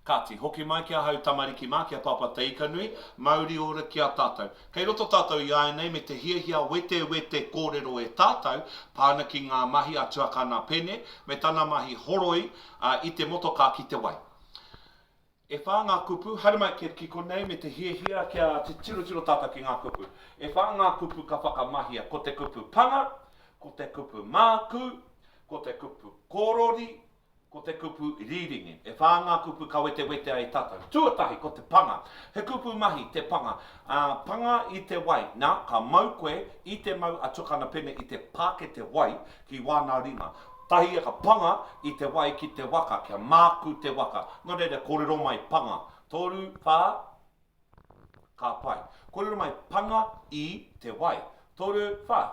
Kāti, hoki mai kia hau tamariki mā, kia papa te ikanui, mauri ora kia tātou. Kei roto tātou i ai nei me te hiahia wete kōrero e tātou, pāna ki ngā mahi atuaka nā pene, me tana mahi horoi i te motoka ki te wai. E whā ngā kupu, haere mai ki konei me te hiahia kia te tiro tātou ki ngā kupu. E whā ngā kupu ka whakamahia, ko te kupu panga, ko te kupu māku, ko te kupu kōrori, ko te kupu riringi. E whā ngā kupu ka wete ai tātou. Tuatahi, ko te panga. He kupu mahi, te panga. Panga i te wai. Nā, ka mau koe i te mau atukana pene i te pāke te wai ki wāna ringa. Tahi e ka panga i te wai ki te waka, kia māku te waka. Nō reira, kōrero mai panga. Toru, whā, ka pai. Kōrero mai panga i te wai. Toru, whā.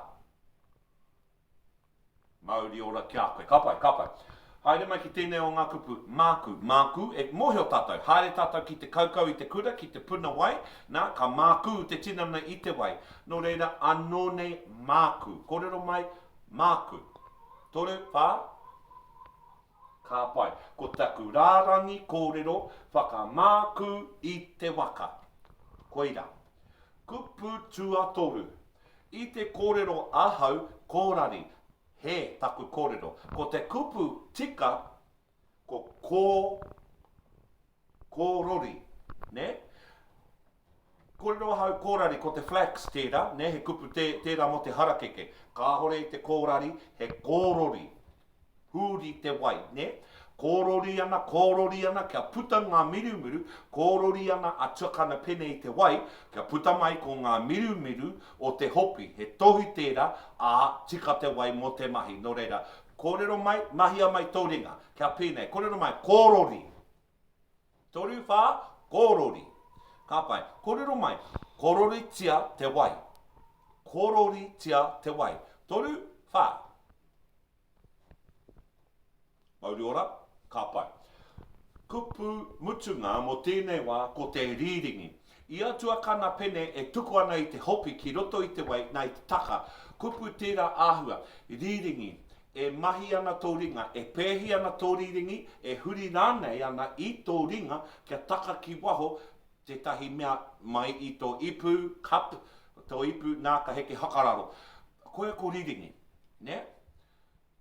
Mauri ora kia koe. Ka pai. Haere mai ki tēnei o ngā kupu māku, e mohio tātou. Haere tātou ki te kaukau i te kura, ki te puna wai, nā, ka māku te tinana i te wai. Nō reira, anone māku. Kōrero mai, māku. Tore, whā? Ka pai. Ko taku rārangi kōrero, whakamāku i te waka. Koira. Kupu tuatoru. I te kōrero ahau, kōrari. He taku kōrero. Ko te kupu tika, ko kōrori, ne? Kōrero hau kōrari ko te flax tērā, ne? He kupu tērā mo te harakeke. Ka hore i te kōrari, he kōrori. Huri te wai, ne? Kōrori ana, kia puta ngā mirumiru, kōrori ana atukana pene i te wai, kia puta mai ko ngā mirumiru o te hopi, he tohu tērā, tika te wai mo te mahi. Nō reira, kōrero mai, mahia mai tōringa, kia pēnei, kōrero mai, kōrori. Toru whā, kōrori. Ka pai, kōrero mai, kōrori tia te wai. Kōrori tia te wai. Toru whā. Mauri ora. Ka pai. Kupu mutunga mo tēnei wā ko te riringi. I atua kana pene e tuku ana i te hopi ki roto i te wai, nai te taka. Kupu tērā āhua. Riringi. E mahi ana tō ringa. E pēhi ana tō riringi. E huri rānei ana i tō ringa. Kia taka ki waho te tahi mea mai i tō ipu, cup, tō ipu nā ka heke hakararo. Koe ko riringi. Ne?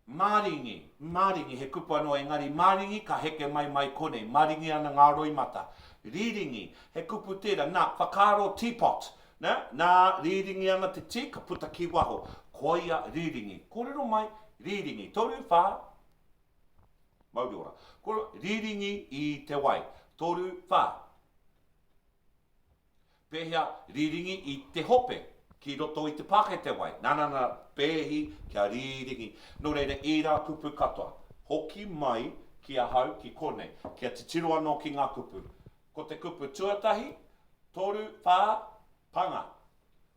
Māringi, he kupu anō engari, māringi ka heke mai kone, māringi ana ngā roimata. Riringi, he kupu tērā, nā, whakaro teapot, nā riringi ana te te, ka puta ki waho, koia riringi. Kōrero mai, riringi, toru whā, mauri ora, riringi i te wai, toru whā. Pēhea riringi i te hope, ki roto i te pāke te wai. Nā, pēhi kia riringi. Nō reira, i rā kupu katoa. Hoki mai kia hau ki konei. Kia te tiro anō ki ngā kupu. Ko te kupu tuatahi, toru whā, panga.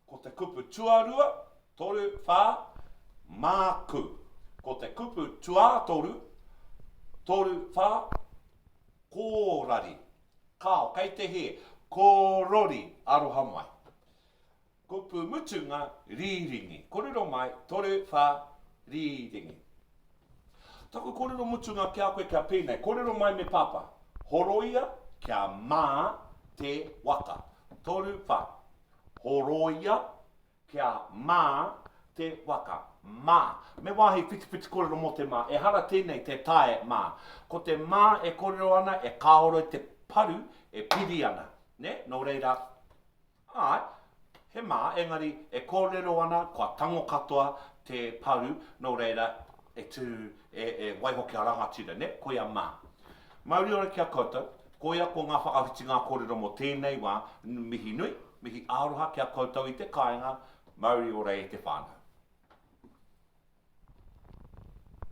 Ko te kupu tuarua, toru whā, māku. Ko te kupu tuatoru, toru whā, kōrari. Kao, kei te he, kōrori, aroha mai. Kupu mutunga, riringi. Kōrero mai, toru whā, riringi. Taku kōrero mutunga kia koe kia pēnei. Kōrero mai me papa. Horoia kia mā te waka. Toru whā. Horoia kia mā te waka. Mā. Me wāhi whiti kōrero mo te mā. E hara tēnei te tae mā. Ko te mā e kōrero ana, e kāhoro te paru, e piri ana. Ne? Nō reira. Ai. He mā, engari, e kōrero ana, kua tango katoa te paru, nō reira, e waihoki a rangatira, ne? Koia mā. Mauri ora kia koutou, koia ko ngā whakawhiti ngā kōrero mo tēnei wā, mihi nui, mihi āroha kia koutou i te kāinga, mauri ora e te whānau.